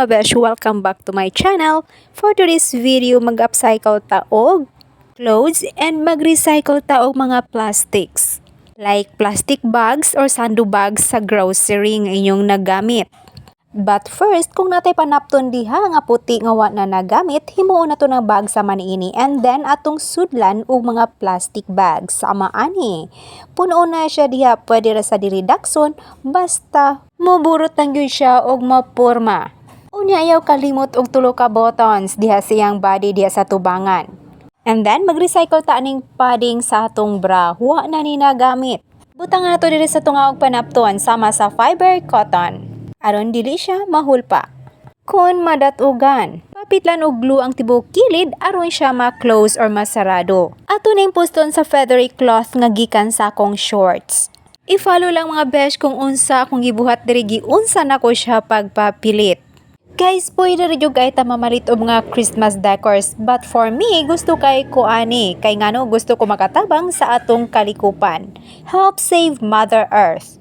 mga besh, welcome back to my channel. For today's video, mag-upcycle taog clothes and mag-recycle taog mga plastics. Like plastic bags or sandbags sa grocery ng inyong nagamit. But first, kung natay panapton diha nga puti nga wa na nagamit, himuon na to ng bag sa maniini and then atong sudlan og mga plastic bags sama ani. Puno na siya diha, pwede ra sa diridakson basta moburot lang gyud siya og maporma. Unya ayaw kalimot og tulo ka buttons diha siyang body diha sa tubangan. And then mag-recycle ta aning padding sa atong bra, wa na ni nagamit. Butangan na to diri sa tungaog panapton sama sa fiber cotton. Aron dili siya mahulpa. Kung madatugan, papitlan og glue ang tibok kilid aron siya ma-close or masarado. Ato ning puston sa feathery cloth nga gikan sa akong shorts. I-follow lang mga besh kung unsa akong gibuhat diri giunsa nako siya pagpapilit. Guys, pwede rin yung kahit mamalit o mga Christmas decors. But for me, gusto kay ko ani. Kay ngano gusto ko makatabang sa atong kalikupan. Help save Mother Earth.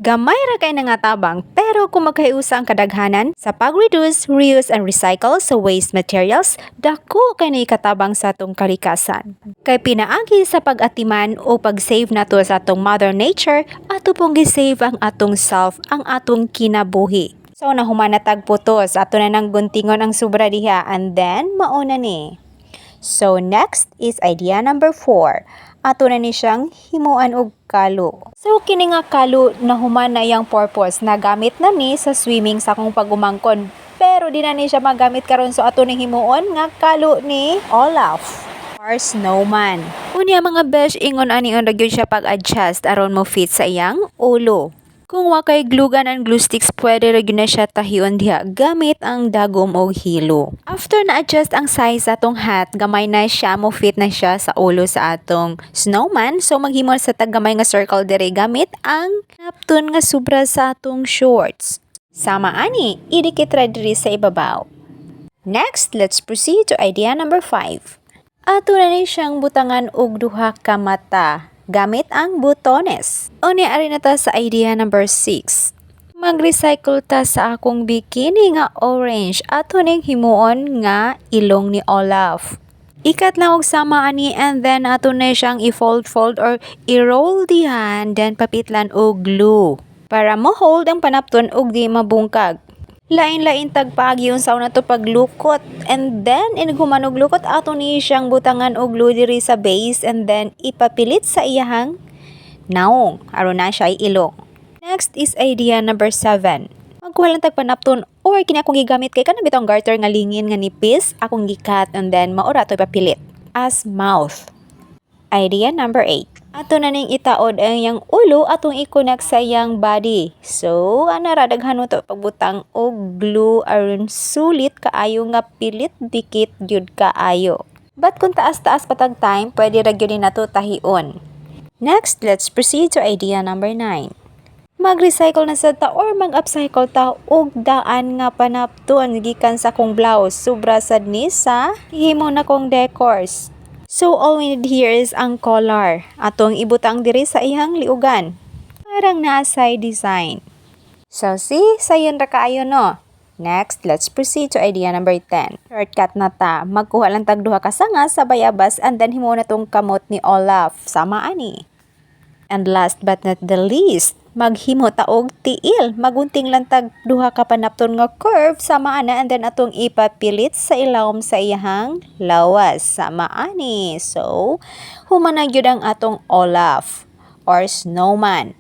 Gamay ra kay nangatabang, pero kung magkaiusa ang kadaghanan sa pag-reduce, reuse, and recycle sa waste materials, dako kay naikatabang sa atong kalikasan. Kay pinaagi sa pag-atiman o pag-save nato sa atong Mother Nature, ato pong gisave ang atong self, ang atong kinabuhi. So nahumanatag putos, ato na nang guntingon ang sobra diha, and then mauna ni. So next is idea number 4. Ato na ni siyang himuan og kalo. So kini nga kalo nahuman na iyang purpose, nagamit na ni sa swimming sa akong pagumangkon. Pero di na ni siya magamit karon, so ato ni himuon nga kalo ni Olaf or snowman. Unya mga besh, ingon ani on gyud siya pag-adjust aron mo fit sa iyang ulo. Kung wa kay glue gun and glue sticks, pwede ra gyud na siya tahion diha gamit ang dagom o hilo. After na-adjust ang size sa atong hat, gamay na siya, mo fit na siya sa ulo sa atong snowman. So maghimo sa taggamay nga circle diri gamit ang napton nga sobra sa atong shorts. Sama ani, idikit ra diri sa ibabaw. Next, let's proceed to idea number 5. Ato na ni siyang butangan og duha ka mata gamit ang butones. Unya ari na ta sa idea number 6. Mag-recycle ta sa akong bikini nga orange. Ato ning himuon nga ilong ni Olaf. Ikat lang og sama ani and then ato na siyang i-fold or i-roll dihan, then papitlan og glue para mo hold ang panapton og di mabungkag. Lain-lain tagpagi unsaw na to paglukot, and then iniguman og lukot ato ni siyang butangan og glue diri sa base and then ipapilit sa iyahang naong aron na siya ilong. Next is idea number 7. Magkuha lang tagpanapton or kini akong gigamit kay kanang bitong garter nga lingin nga nipis, akong gikat and then maura to ipapilit as mouth. Idea number 8. Ato na ning itaod ang iyang ulo atong i-connect sa iyang body. So, anaradaghan mo to pagbutang og glue aron sulit kaayo nga pilit dikit gyud kaayo. But kung taas-taas patag time, pwede ra gyud nato tahion. Next, let's proceed to idea number 9. Mag-recycle na sa ta or mag-upcycle ta og daan nga panapton gikan sa kong blouse. Sobra sad ni sa himo na kong decors. So all we need here is ang collar. Atong ibutang diri sa iyang liugan. Parang na-side design. So see, sayon ra kaayo no. Next, let's proceed to idea number 10. Shortcut na ta. Magkuha lang tag duha ka sanga sa bayabas and then himo na tong kamot ni Olaf. Sama ani. And last but not the least, maghimo ta og tiil. Magunting lang tag duha ka panapton nga curve sama ana and then atong ipapilit sa ilawom sa iyahang lawas sama ani. So, human na gyud ang atong Olaf or snowman.